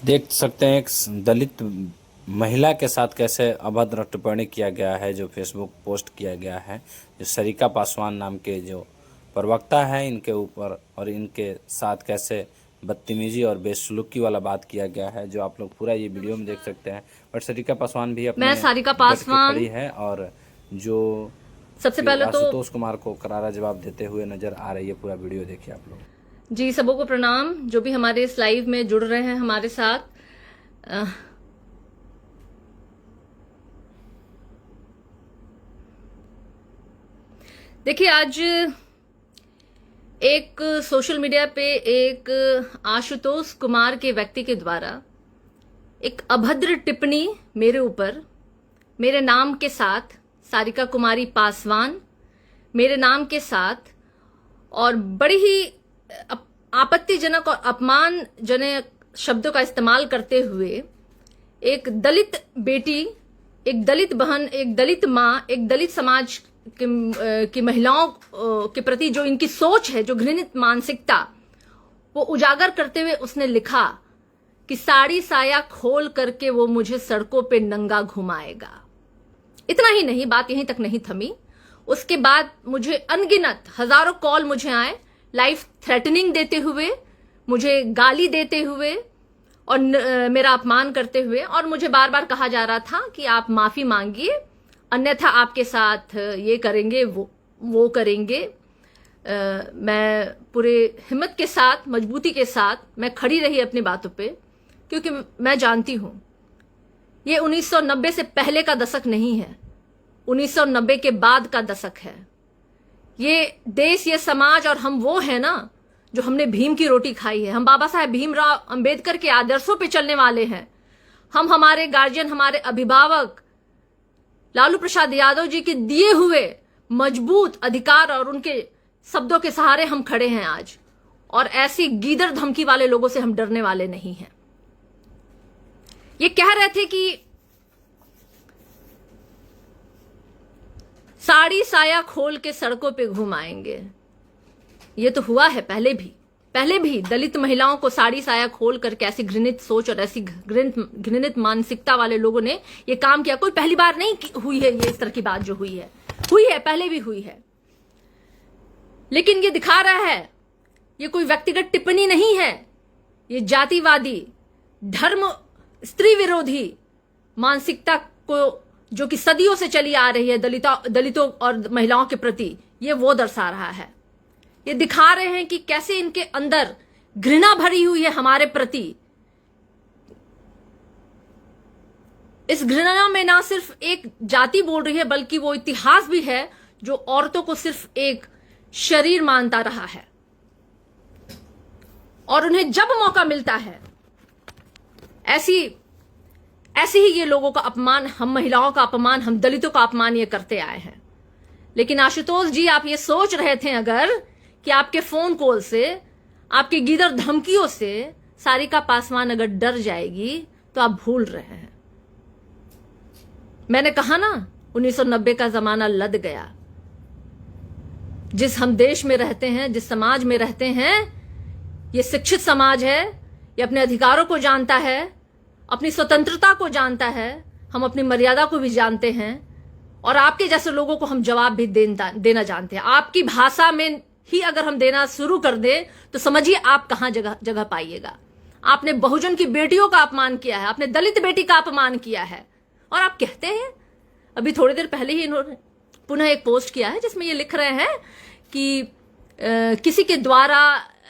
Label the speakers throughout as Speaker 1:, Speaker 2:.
Speaker 1: देख सकते हैं एक दलित महिला के साथ कैसे अभद्र टिप्पणी किया गया है, जो फेसबुक पोस्ट किया गया है, जो सरिता पासवान नाम के जो प्रवक्ता है इनके ऊपर, और इनके साथ कैसे बदतमीजी और बेसलूकी वाला बात किया गया है, जो आप लोग पूरा ये वीडियो में देख सकते हैं। बट सरिता पासवान भी
Speaker 2: मैं
Speaker 1: अपने
Speaker 2: सारिका
Speaker 1: डट के
Speaker 2: पासवान
Speaker 1: खड़ी है और जो
Speaker 2: सबसे पहले तो
Speaker 1: आशुतोष कुमार को करारा जवाब देते हुए नजर आ रही है। पूरा वीडियो देखिए आप लोग।
Speaker 2: जी, सबों को प्रणाम जो भी हमारे इस लाइव में जुड़ रहे हैं हमारे साथ। देखिए, आज एक सोशल मीडिया पे एक आशुतोष कुमार के व्यक्ति के द्वारा एक अभद्र टिप्पणी मेरे ऊपर, मेरे नाम के साथ सारिका कुमारी पासवान, मेरे नाम के साथ, और बड़ी ही आपत्तिजनक और अपमानजनक शब्दों का इस्तेमाल करते हुए एक दलित बेटी, एक दलित बहन, एक दलित माँ, एक दलित समाज की महिलाओं के प्रति जो इनकी सोच है, जो घृणित मानसिकता, वो उजागर करते हुए उसने लिखा कि साड़ी साया खोल करके वो मुझे सड़कों पे नंगा घुमाएगा। इतना ही नहीं, बात यहीं तक नहीं थमी। उसके बाद मुझे अनगिनत हजारों कॉल मुझे आए, लाइफ थ्रेटनिंग देते हुए, मुझे गाली देते हुए और मेरा अपमान करते हुए, और मुझे बार बार कहा जा रहा था कि आप माफी मांगिए, अन्यथा आपके साथ ये करेंगे, वो करेंगे। मैं पूरे हिम्मत के साथ, मजबूती के साथ मैं खड़ी रही अपनी बातों पे, क्योंकि मैं जानती हूं ये 1990 से पहले का दशक नहीं है, 1990 के बाद का दशक है। ये देश, ये समाज और हम वो है ना जो हमने भीम की रोटी खाई है। हम बाबा साहेब भीमराव अंबेडकर के आदर्शों पे चलने वाले हैं। हम, हमारे गार्जियन, हमारे अभिभावक लालू प्रसाद यादव जी के दिए हुए मजबूत अधिकार और उनके शब्दों के सहारे हम खड़े हैं आज, और ऐसी गीदड़ धमकी वाले लोगों से हम डरने वाले नहीं हैं। ये कह रहे थे कि साड़ी साया खोल के सड़कों पे घुमाएंगे। ये तो हुआ है पहले भी दलित महिलाओं को साड़ी साया खोल करके ऐसी घृणित सोच और ऐसी घृणित मानसिकता वाले लोगों ने ये काम किया। कोई पहली बार नहीं हुई है ये, इस तरह की बात जो हुई है पहले भी हुई है। लेकिन ये दिखा रहा है, ये कोई व्यक्तिगत टिप्पणी नहीं है, ये जातिवादी, धर्म, स्त्री विरोधी मानसिकता को, जो कि सदियों से चली आ रही है दलितों और महिलाओं के प्रति, ये वो दर्शा रहा है। ये दिखा रहे हैं कि कैसे इनके अंदर घृणा भरी हुई है हमारे प्रति। इस घृणा में ना सिर्फ एक जाति बोल रही है, बल्कि वो इतिहास भी है जो औरतों को सिर्फ एक शरीर मानता रहा है, और उन्हें जब मौका मिलता है ऐसे ही ये लोगों का अपमान, हम महिलाओं का अपमान, हम दलितों का अपमान ये करते आए हैं। लेकिन आशुतोष जी, आप ये सोच रहे थे अगर कि आपके फोन कॉल से, आपकी गीदड़ धमकियों से सारिका पासवान अगर डर जाएगी, तो आप भूल रहे हैं। मैंने कहा ना, 1990 का जमाना लद गया। जिस हम देश में रहते हैं, जिस समाज में रहते हैं, ये शिक्षित समाज है, ये अपने अधिकारों को जानता है, अपनी स्वतंत्रता को जानता है, हम अपनी मर्यादा को भी जानते हैं, और आपके जैसे लोगों को हम जवाब भी देना जानते हैं। आपकी भाषा में ही अगर हम देना शुरू कर दें तो समझिए आप कहां जगह पाइएगा। आपने बहुजन की बेटियों का अपमान किया है, आपने दलित बेटी का अपमान किया है, और आप कहते हैं, अभी थोड़ी देर पहले ही इन्होंने पुनः एक पोस्ट किया है जिसमें ये लिख रहे हैं कि किसी के द्वारा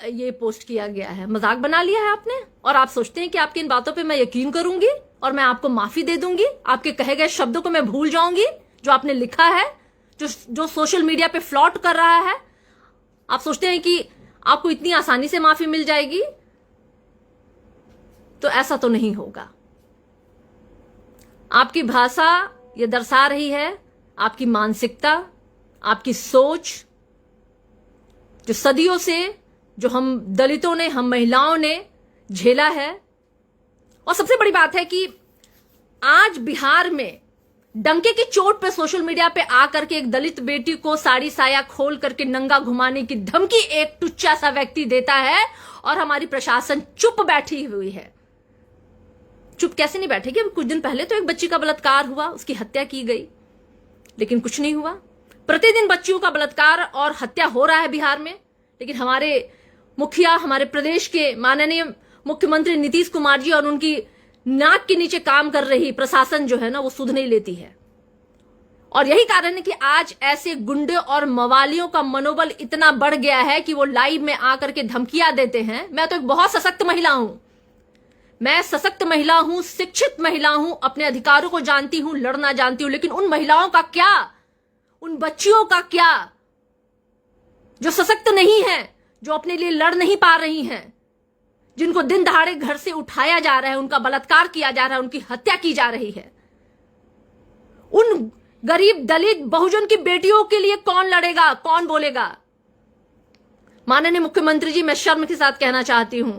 Speaker 2: ये पोस्ट किया गया है। मजाक बना लिया है आपने, और आप सोचते हैं कि आपकी इन बातों पे मैं यकीन करूंगी और मैं आपको माफी दे दूंगी, आपके कहे गए शब्दों को मैं भूल जाऊंगी जो आपने लिखा है, जो सोशल मीडिया पे फ्लॉट कर रहा है। आप सोचते हैं कि आपको इतनी आसानी से माफी मिल जाएगी, तो ऐसा तो नहीं होगा। आपकी भाषा ये दर्शा रही है आपकी मानसिकता, आपकी सोच, जो सदियों से जो हम दलितों ने, हम महिलाओं ने झेला है। और सबसे बड़ी बात है कि आज बिहार में डंके की चोट पे सोशल मीडिया पे आकर के एक दलित बेटी को साड़ी साया खोल करके नंगा घुमाने की धमकी एक टुच्चा सा व्यक्ति देता है, और हमारी प्रशासन चुप बैठी हुई है। चुप कैसे नहीं बैठेगी? अभी कुछ दिन पहले तो एक बच्ची का बलात्कार हुआ, उसकी हत्या की गई, लेकिन कुछ नहीं हुआ। प्रतिदिन बच्चियों का बलात्कार और हत्या हो रहा है बिहार में, लेकिन हमारे मुखिया, हमारे प्रदेश के माननीय मुख्यमंत्री नीतीश कुमार जी और उनकी नाक के नीचे काम कर रही प्रशासन जो है ना, वो सुध नहीं लेती है। और यही कारण है कि आज ऐसे गुंडे और मवालियों का मनोबल इतना बढ़ गया है कि वो लाइव में आकर के धमकियां देते हैं। मैं तो एक बहुत सशक्त महिला हूं, मैं सशक्त महिला हूं, शिक्षित महिला हूं, अपने अधिकारों को जानती हूं, लड़ना जानती हूं, लेकिन उन महिलाओं का क्या, उन बच्चियों का क्या जो सशक्त नहीं है, जो अपने लिए लड़ नहीं पा रही हैं, जिनको दिन दहाड़े घर से उठाया जा रहा है, उनका बलात्कार किया जा रहा है, उनकी हत्या की जा रही है। उन गरीब दलित बहुजन की बेटियों के लिए कौन लड़ेगा, कौन बोलेगा? माननीय मुख्यमंत्री जी, मैं शर्म के साथ कहना चाहती हूं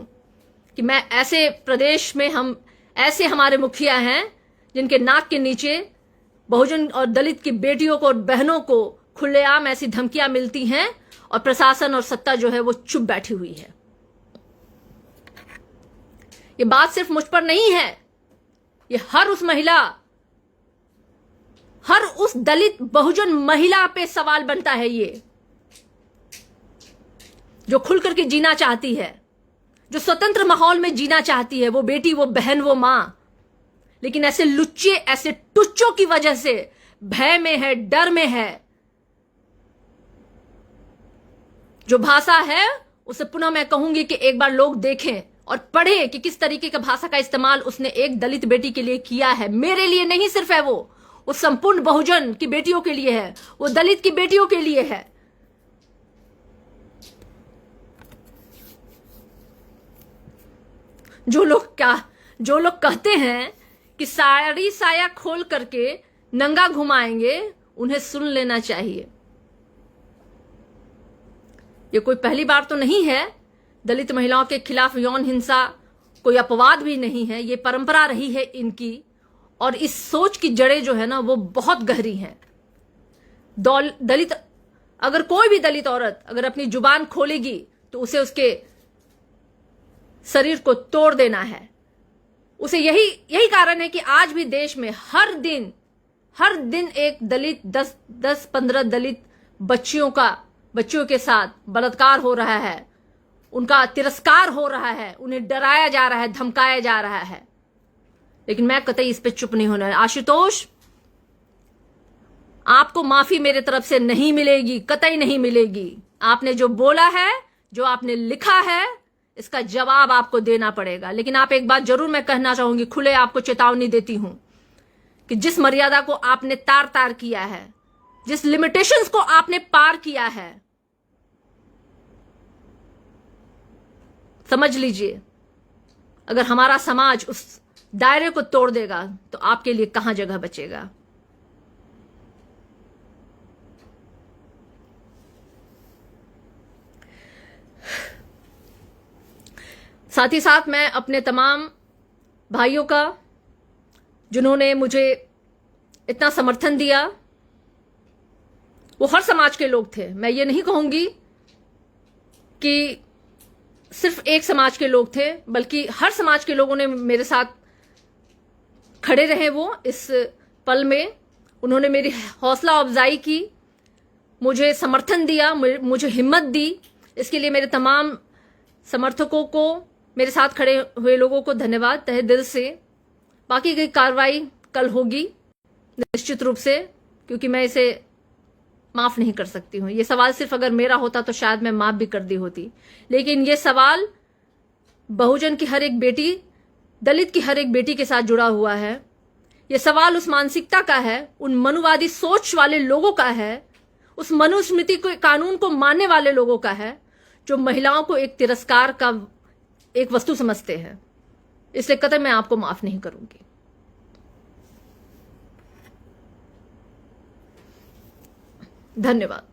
Speaker 2: कि मैं ऐसे प्रदेश में, हम ऐसे हमारे मुखिया हैं जिनके नाक के नीचे बहुजन और दलित की बेटियों को और बहनों को खुलेआम ऐसी धमकियां मिलती हैं और प्रशासन और सत्ता जो है वो चुप बैठी हुई है। ये बात सिर्फ मुझ पर नहीं है, ये हर उस महिला, हर उस दलित बहुजन महिला पे सवाल बनता है, ये जो खुल करके जीना चाहती है, जो स्वतंत्र माहौल में जीना चाहती है, वो बेटी, वो बहन, वो मां, लेकिन ऐसे लुच्चे, ऐसे टुच्चों की वजह से भय में है, डर में है। जो भाषा है उसे पुनः मैं कहूंगी कि एक बार लोग देखें और पढ़ें कि किस तरीके का भाषा का इस्तेमाल उसने एक दलित बेटी के लिए किया है। मेरे लिए नहीं सिर्फ है, वो संपूर्ण बहुजन की बेटियों के लिए है, वो दलित की बेटियों के लिए है। जो लोग कहते हैं कि साड़ी साया खोल करके नंगा घुमाएंगे, उन्हें सुन लेना चाहिए। ये कोई पहली बार तो नहीं है, दलित महिलाओं के खिलाफ यौन हिंसा कोई अपवाद भी नहीं है, ये परंपरा रही है इनकी, और इस सोच की जड़ें जो है ना वो बहुत गहरी हैं। दलित, अगर कोई भी दलित औरत अगर अपनी जुबान खोलेगी तो उसे उसके शरीर को तोड़ देना है। उसे यही कारण है कि आज भी देश में हर दिन एक दलित 10-15 दलित बच्चियों के साथ बलात्कार हो रहा है, उनका तिरस्कार हो रहा है, उन्हें डराया जा रहा है, धमकाया जा रहा है, लेकिन मैं कतई इस पे चुप नहीं होना है। आशुतोष, आपको माफी मेरे तरफ से नहीं मिलेगी, कतई नहीं मिलेगी। आपने जो बोला है, जो आपने लिखा है, इसका जवाब आपको देना पड़ेगा। लेकिन आप एक बात जरूर मैं कहना चाहूंगी, खुले आपको चेतावनी देती हूं कि जिस मर्यादा को आपने तार किया है, जिस लिमिटेशंस को आपने पार किया है, समझ लीजिए अगर हमारा समाज उस दायरे को तोड़ देगा तो आपके लिए कहां जगह बचेगा। साथ ही साथ मैं अपने तमाम भाइयों का, जिन्होंने मुझे इतना समर्थन दिया, वो हर समाज के लोग थे। मैं ये नहीं कहूंगी कि सिर्फ एक समाज के लोग थे, बल्कि हर समाज के लोगों ने मेरे साथ खड़े रहे। वो इस पल में उन्होंने मेरी हौसला अफजाई की, मुझे समर्थन दिया, मुझे हिम्मत दी। इसके लिए मेरे तमाम समर्थकों को, मेरे साथ खड़े हुए लोगों को धन्यवाद तहे दिल से। बाकी की कार्रवाई कल होगी निश्चित रूप से, क्योंकि मैं इसे माफ नहीं कर सकती हूं। ये सवाल सिर्फ अगर मेरा होता तो शायद मैं माफ भी कर दी होती, लेकिन ये सवाल बहुजन की हर एक बेटी, दलित की हर एक बेटी के साथ जुड़ा हुआ है। ये सवाल उस मानसिकता का है, उन मनुवादी सोच वाले लोगों का है, उस मनुस्मृति को, कानून को मानने वाले लोगों का है, जो महिलाओं को एक तिरस्कार का एक वस्तु समझते हैं। इसलिए कतई मैं आपको माफ नहीं करूंगी। धन्यवाद।